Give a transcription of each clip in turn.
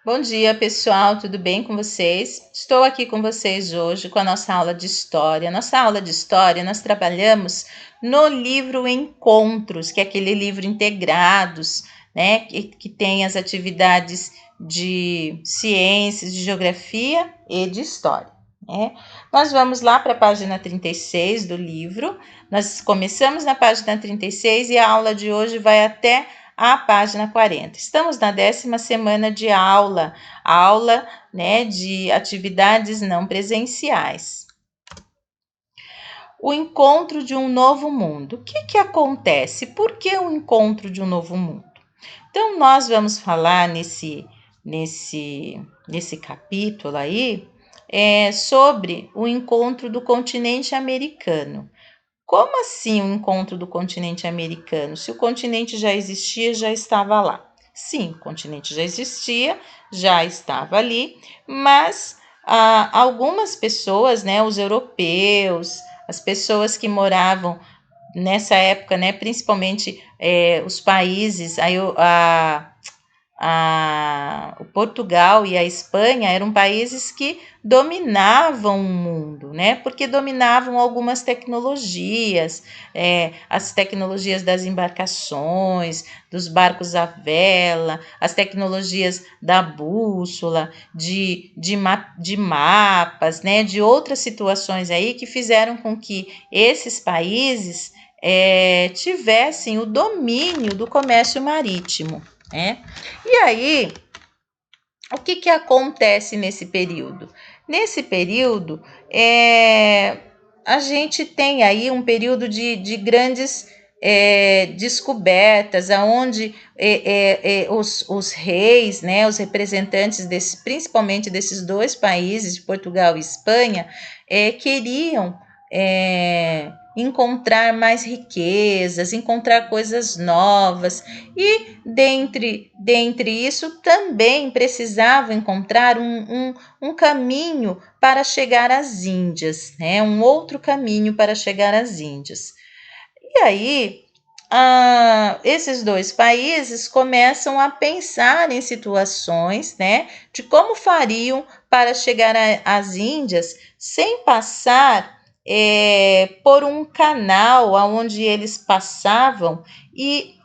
Bom dia, pessoal, tudo bem com vocês? Estou aqui com vocês hoje com a nossa aula de história. Nossa aula de história, nós trabalhamos no livro Encontros, que é aquele livro integrados, né, que tem as atividades de ciências, de geografia e de história, né? Nós vamos lá para a página 36 do livro. Nós começamos na página 36 e a aula de hoje vai até a página 40. Estamos na 10ª semana de aula, né, de atividades não presenciais. O encontro de um novo mundo. O que acontece? Por que o encontro de um novo mundo? Então, nós vamos falar nesse capítulo aí sobre o encontro do continente americano. Como assim o encontro do continente americano? Se o continente já existia, já estava lá. Sim, o continente já existia, já estava ali, mas algumas pessoas, né, os europeus, as pessoas que moravam nessa época, né, principalmente os países, o Portugal e a Espanha eram países que dominavam o mundo, né? Porque dominavam algumas tecnologias, as tecnologias das embarcações, dos barcos à vela, as tecnologias da bússola, de mapas, né? De outras situações aí que fizeram com que esses países tivessem o domínio do comércio marítimo, né? E aí, o que acontece nesse período? Nesse período, a gente tem aí um período de grandes descobertas, onde os reis, né, os representantes principalmente desses dois países, de Portugal e Espanha, queriam encontrar mais riquezas, encontrar coisas novas, e dentre isso também precisavam encontrar um caminho para chegar às Índias, né? Um outro caminho para chegar às Índias. E aí, esses dois países começam a pensar em situações, né, de como fariam para chegar às Índias sem passar por um canal onde eles passavam e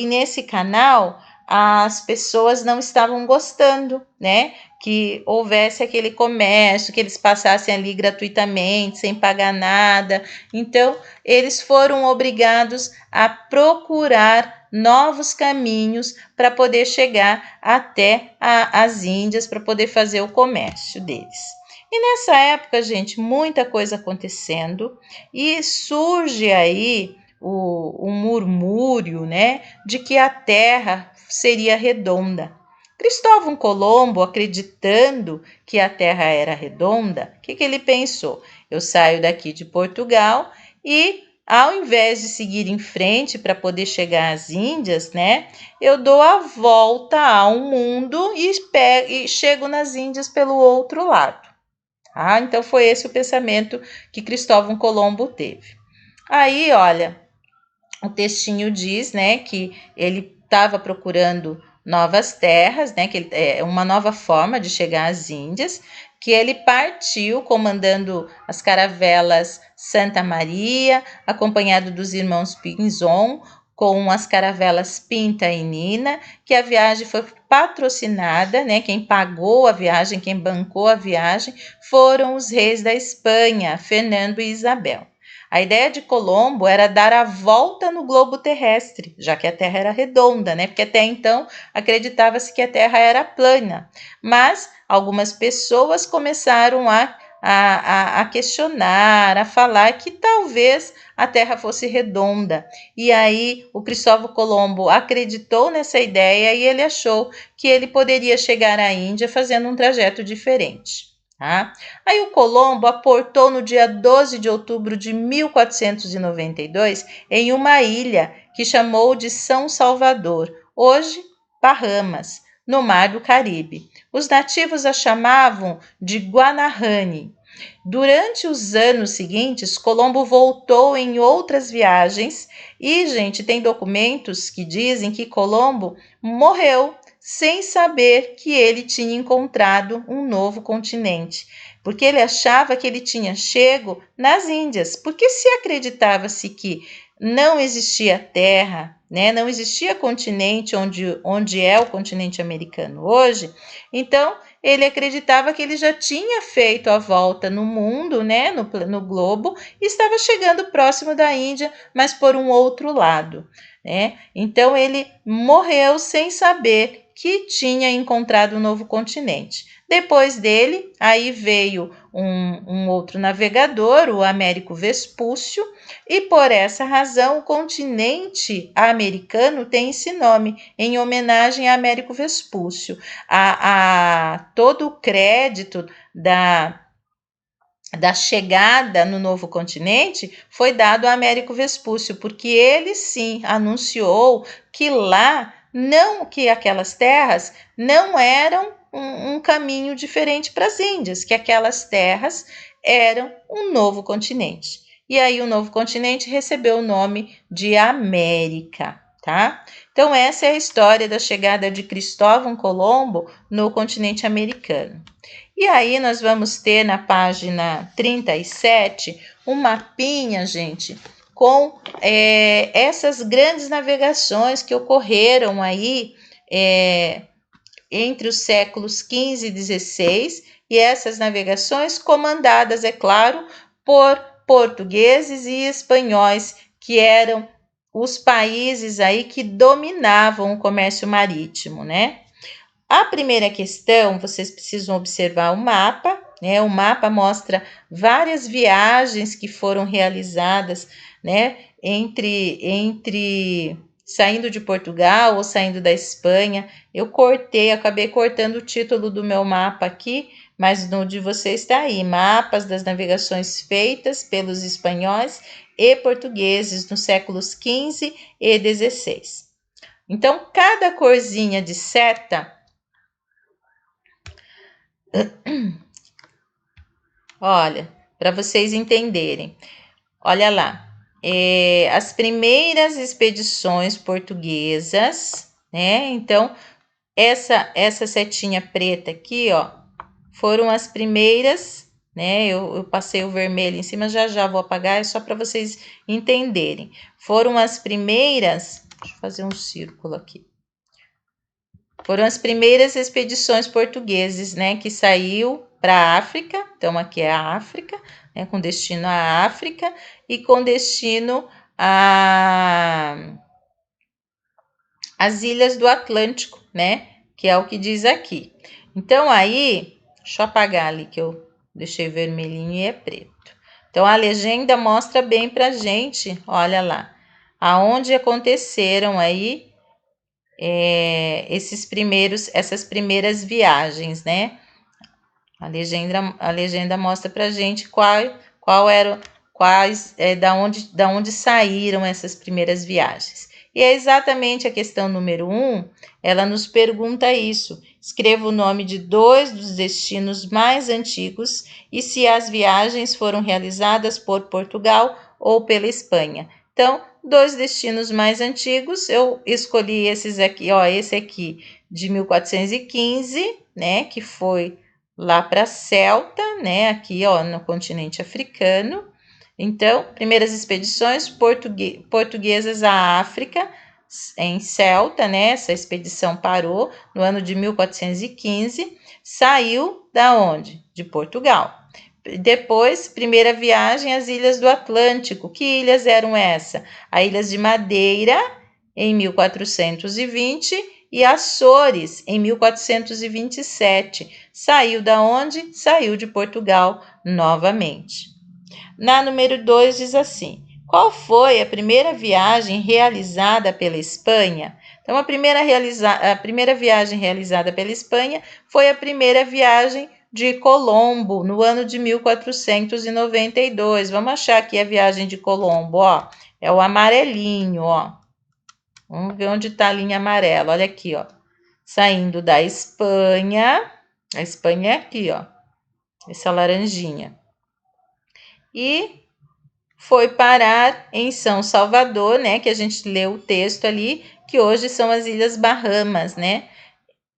nesse canal as pessoas não estavam gostando, né? Que houvesse aquele comércio, que eles passassem ali gratuitamente, sem pagar nada. Então, eles foram obrigados a procurar novos caminhos para poder chegar até as Índias, para poder fazer o comércio deles. E nessa época, gente, muita coisa acontecendo, e surge aí o murmúrio, né, de que a Terra seria redonda. Cristóvão Colombo, acreditando que a Terra era redonda, o que ele pensou? Eu saio daqui de Portugal e, ao invés de seguir em frente para poder chegar às Índias, né, eu dou a volta ao mundo e chego nas Índias pelo outro lado. Então foi esse o pensamento que Cristóvão Colombo teve. Aí, olha, o textinho diz, né, que ele estava procurando novas terras, né, que uma nova forma de chegar às Índias, que ele partiu comandando as caravelas Santa Maria, acompanhado dos irmãos Pinzon, com as caravelas Pinta e Nina, que a viagem foi patrocinada, né? Quem pagou a viagem, quem bancou a viagem, foram os reis da Espanha, Fernando e Isabel. A ideia de Colombo era dar a volta no globo terrestre, já que a Terra era redonda, né? Porque até então acreditava-se que a Terra era plana. Mas algumas pessoas começaram a questionar, a falar que talvez a Terra fosse redonda. E aí o Cristóvão Colombo acreditou nessa ideia e ele achou que ele poderia chegar à Índia fazendo um trajeto diferente. Aí o Colombo aportou no dia 12 de outubro de 1492 em uma ilha que chamou de São Salvador, hoje Bahamas, no Mar do Caribe. Os nativos a chamavam de Guanahani. Durante os anos seguintes, Colombo voltou em outras viagens e, gente, tem documentos que dizem que Colombo morreu sem saber que ele tinha encontrado um novo continente, porque ele achava que ele tinha chego nas Índias, porque se acreditava-se que não existia terra, né, não existia continente onde é o continente americano hoje, então ele acreditava que ele já tinha feito a volta no mundo, né, no globo, e estava chegando próximo da Índia, mas por um outro lado, né? Então ele morreu sem saber que tinha encontrado um novo continente. Depois dele, aí veio um outro navegador, o Américo Vespúcio, e por essa razão o continente americano tem esse nome, em homenagem a Américo Vespúcio. Todo o crédito da chegada no novo continente foi dado a Américo Vespúcio, porque ele sim anunciou que lá não, que aquelas terras não eram um caminho diferente para as Índias, que aquelas terras eram um novo continente. E aí o novo continente recebeu o nome de América, tá? Então essa é a história da chegada de Cristóvão Colombo no continente americano. E aí nós vamos ter na página 37 um mapinha, gente, com essas grandes navegações que ocorreram aí entre os séculos 15 e 16, e essas navegações comandadas, é claro, por portugueses e espanhóis, que eram os países aí que dominavam o comércio marítimo, né? A primeira questão, vocês precisam observar o mapa, né? O mapa mostra várias viagens que foram realizadas, né? Entre saindo de Portugal ou saindo da Espanha. Eu acabei cortando o título do meu mapa aqui, mas no de vocês está aí, mapas das navegações feitas pelos espanhóis e portugueses nos séculos 15 e 16. Então, cada corzinha de seta, olha, para vocês entenderem, olha lá, as primeiras expedições portuguesas, né? Então, essa setinha preta aqui, ó, foram as primeiras, né? Eu passei o vermelho em cima, já vou apagar, é só para vocês entenderem. Foram as primeiras, deixa eu fazer um círculo aqui. Foram as primeiras expedições portuguesas, né, que saiu para a África. Então, aqui é a África, né, com destino à África e com destino às ilhas do Atlântico, né, que é o que diz aqui. Então, aí, deixa eu apagar ali que eu deixei vermelhinho e é preto. Então, a legenda mostra bem para gente, olha lá, aonde aconteceram aí essas primeiras viagens, né? A legenda mostra pra gente da onde saíram essas primeiras viagens. E é exatamente a questão número 1, ela nos pergunta isso. Escreva o nome de 2 dos destinos mais antigos e se as viagens foram realizadas por Portugal ou pela Espanha. Então, 2 destinos mais antigos, eu escolhi esses aqui, ó, esse aqui de 1415, né, que foi lá para Celta, né, aqui, ó, no continente africano. Então, primeiras expedições portuguesas à África, em Celta, né, essa expedição parou no ano de 1415, saiu da onde? De Portugal. Depois, primeira viagem às ilhas do Atlântico. Que ilhas eram essas? As Ilhas de Madeira, em 1420, e Açores, em 1427. Saiu da onde? Saiu de Portugal novamente. Na número 2 diz assim: qual foi a primeira viagem realizada pela Espanha? Então, a primeira viagem realizada pela Espanha foi a primeira viagem de Colombo, no ano de 1492. Vamos achar aqui a viagem de Colombo, ó. É o amarelinho, ó. Vamos ver onde está a linha amarela. Olha aqui, ó. Saindo da Espanha. A Espanha é aqui, ó. Essa laranjinha. E foi parar em São Salvador, né? Que a gente leu o texto ali, que hoje são as Ilhas Bahamas, né?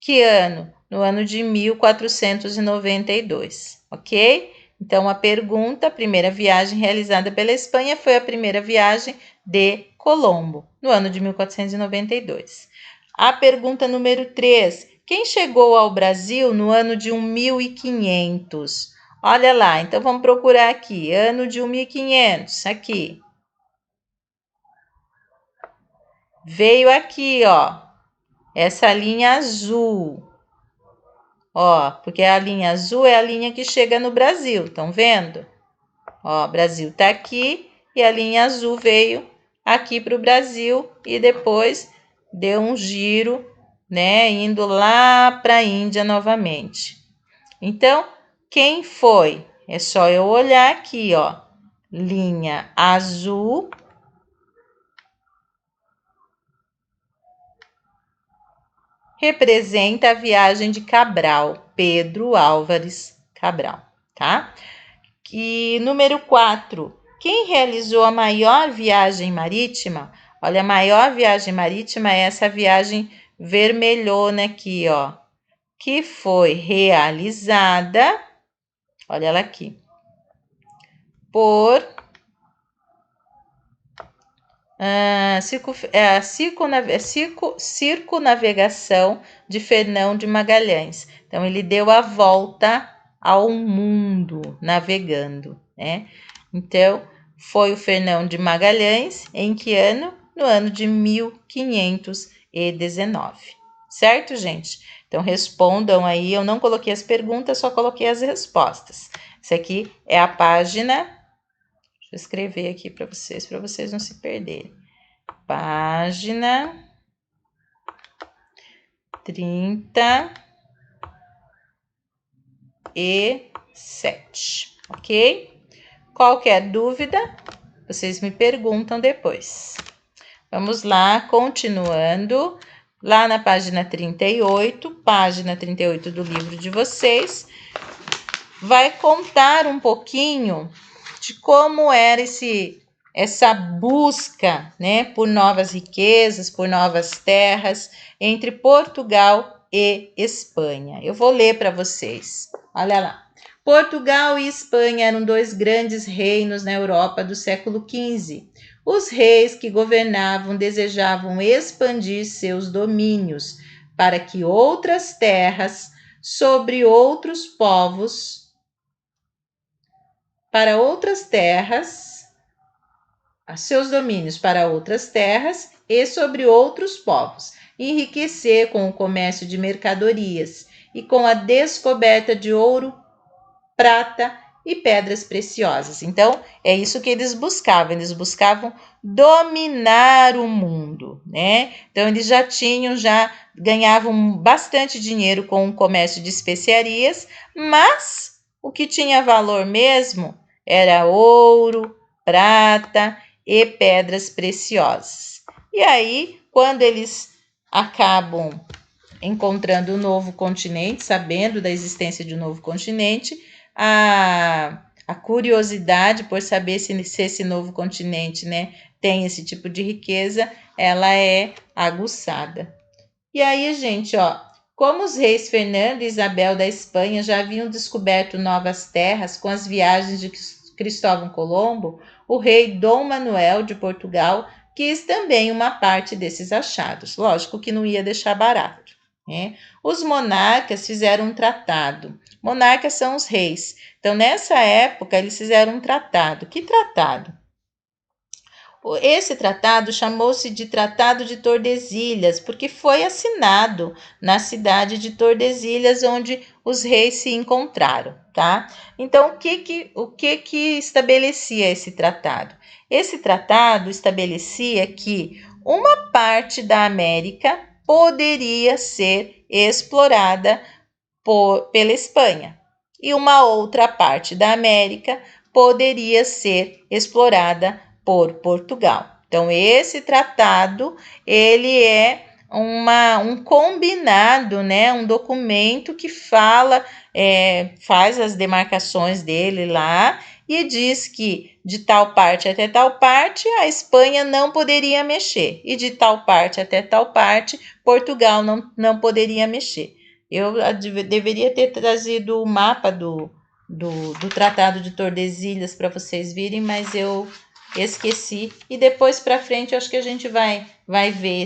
Que ano? No ano de 1492, ok? Então, a pergunta, a primeira viagem realizada pela Espanha foi a primeira viagem de Colombo, no ano de 1492. A pergunta número 3. Quem chegou ao Brasil no ano de 1500? Olha lá, então vamos procurar aqui, ano de 1500, aqui. Veio aqui, ó, essa linha azul. Ó, porque a linha azul é a linha que chega no Brasil, estão vendo? Ó, Brasil tá aqui e a linha azul veio aqui para o Brasil e depois deu um giro, né, indo lá para a Índia novamente. Então, quem foi? É só eu olhar aqui, ó, linha azul. Representa a viagem de Cabral, Pedro Álvares Cabral, tá? E número 4, quem realizou a maior viagem marítima? Olha, a maior viagem marítima é essa viagem vermelhona aqui, ó, que foi realizada, olha ela aqui, por circunavegação de Fernão de Magalhães. Então, ele deu a volta ao mundo navegando, né? Então, foi o Fernão de Magalhães, em que ano? No ano de 1519. Certo, gente? Então, respondam aí. Eu não coloquei as perguntas, só coloquei as respostas. Isso aqui é a página. Deixa eu escrever aqui para vocês não se perderem. Página 37, ok? Qualquer dúvida, vocês me perguntam depois. Vamos lá, continuando. Lá na página 38 do livro de vocês, vai contar um pouquinho de como era essa busca, né, por novas riquezas, por novas terras entre Portugal e Espanha. Eu vou ler para vocês. Olha lá. Portugal e Espanha eram dois grandes reinos na Europa do século XV. Os reis que governavam desejavam expandir seus domínios para que outras terras sobre outros povos, para outras terras, seus domínios para outras terras e sobre outros povos, enriquecer com o comércio de mercadorias e com a descoberta de ouro, prata e pedras preciosas. Então, é isso que eles buscavam dominar o mundo, né? Então, eles já ganhavam bastante dinheiro com o comércio de especiarias, mas o que tinha valor mesmo era ouro, prata e pedras preciosas. E aí, quando eles acabam encontrando um novo continente, sabendo da existência de um novo continente, a curiosidade por saber se esse novo continente, né, tem esse tipo de riqueza, ela é aguçada. E aí, gente, ó, como os reis Fernando e Isabel da Espanha já haviam descoberto novas terras com as viagens de Cristóvão Colombo, o rei Dom Manuel de Portugal quis também uma parte desses achados. Lógico que não ia deixar barato, né? Os monarcas fizeram um tratado. Monarcas são os reis. Então, nessa época, eles fizeram um tratado. Que tratado? Esse tratado chamou-se de Tratado de Tordesilhas, porque foi assinado na cidade de Tordesilhas, onde os reis se encontraram, tá? Então, o que estabelecia esse tratado? Esse tratado estabelecia que uma parte da América poderia ser explorada pela Espanha e uma outra parte da América poderia ser explorada por Portugal. Então, esse tratado, ele é um combinado, né? Um documento que faz as demarcações dele lá e diz que de tal parte até tal parte a Espanha não poderia mexer, e de tal parte até tal parte Portugal não poderia mexer. Eu deveria ter trazido o mapa do Tratado de Tordesilhas para vocês virem, mas eu esqueci. E depois para frente eu acho que a gente vai ver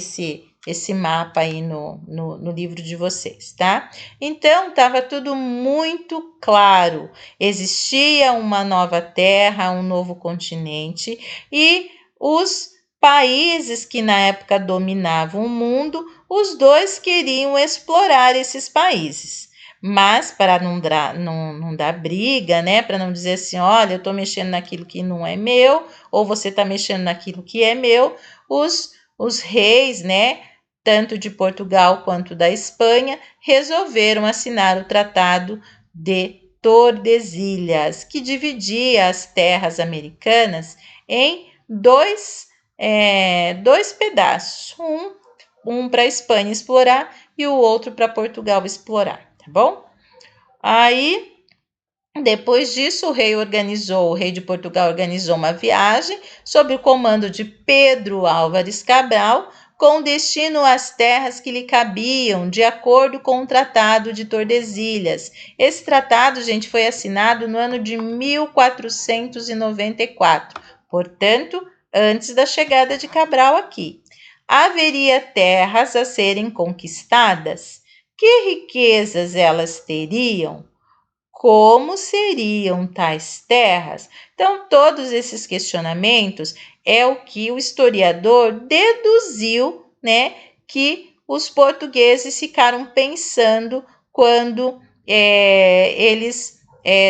esse mapa aí no livro de vocês, tá? Então, estava tudo muito claro. Existia uma nova terra, um novo continente, e os países que na época dominavam o mundo, os dois queriam explorar esses países. Mas para não dar briga, né? Para não dizer assim, olha, eu estou mexendo naquilo que não é meu, ou você está mexendo naquilo que é meu, os reis, né? Tanto de Portugal quanto da Espanha, resolveram assinar o Tratado de Tordesilhas, que dividia as terras americanas em dois pedaços, um para a Espanha explorar e o outro para Portugal explorar, tá bom? Aí, depois disso, o rei de Portugal organizou uma viagem sob o comando de Pedro Álvares Cabral, com destino às terras que lhe cabiam, de acordo com o Tratado de Tordesilhas. Esse tratado, gente, foi assinado no ano de 1494, portanto, antes da chegada de Cabral aqui. Haveria terras a serem conquistadas? Que riquezas elas teriam? Como seriam tais terras? Então, todos esses questionamentos é o que o historiador deduziu, né, que os portugueses ficaram pensando quando eles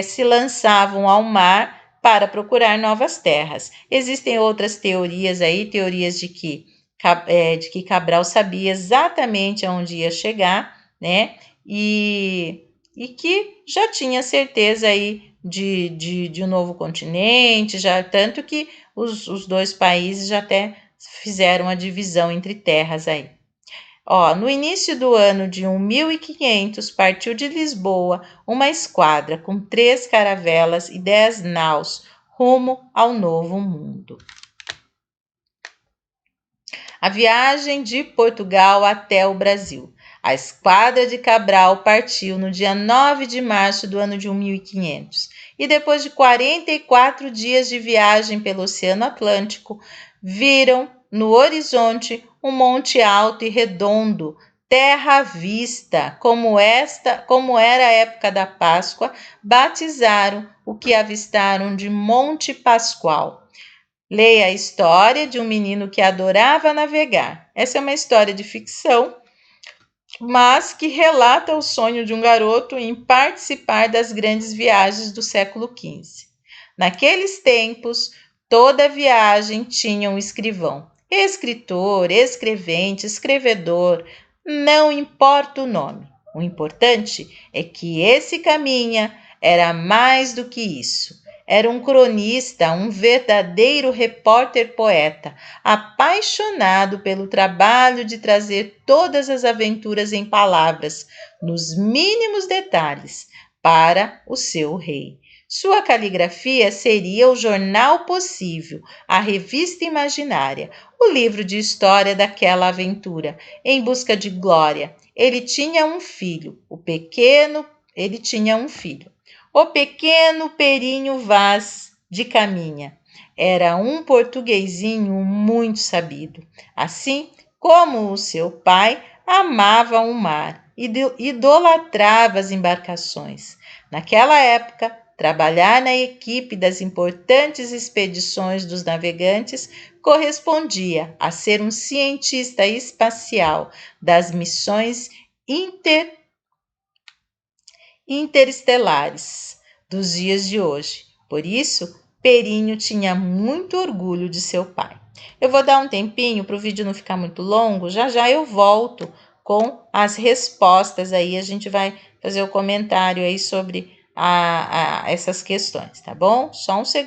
se lançavam ao mar para procurar novas terras. Existem outras teorias aí, teorias de que Cabral sabia exatamente aonde ia chegar, né, e que já tinha certeza aí de um novo continente, já tanto que os dois países já até fizeram a divisão entre terras aí. Ó, no início do ano de 1500, partiu de Lisboa uma esquadra com 3 caravelas e 10 naus rumo ao Novo Mundo. A viagem de Portugal até o Brasil. A esquadra de Cabral partiu no dia 9 de março do ano de 1500 e depois de 44 dias de viagem pelo Oceano Atlântico, viram no horizonte um monte alto e redondo, terra à vista, como era a época da Páscoa, batizaram o que avistaram de Monte Pascoal. Leia a história de um menino que adorava navegar. Essa é uma história de ficção, mas que relata o sonho de um garoto em participar das grandes viagens do século XV. Naqueles tempos, toda viagem tinha um escrivão. Escritor, escrevente, escrevedor, não importa o nome. O importante é que esse caminha era mais do que isso. Era um cronista, um verdadeiro repórter-poeta, apaixonado pelo trabalho de trazer todas as aventuras em palavras, nos mínimos detalhes, para o seu rei. Sua caligrafia seria o jornal possível, a revista imaginária, o livro de história daquela aventura, em busca de glória. Ele tinha um filho, o pequeno Perinho Vaz de Caminha. Era um portuguesinho muito sabido. Assim como o seu pai, amava o mar e idolatrava as embarcações. Naquela época, trabalhar na equipe das importantes expedições dos navegantes correspondia a ser um cientista espacial das missões interestelares dos dias de hoje. Por isso, Perinho tinha muito orgulho de seu pai. Eu vou dar um tempinho para o vídeo não ficar muito longo. Já já eu volto com as respostas aí. A gente vai fazer o comentário aí sobre essas questões, tá bom? Só um segundo.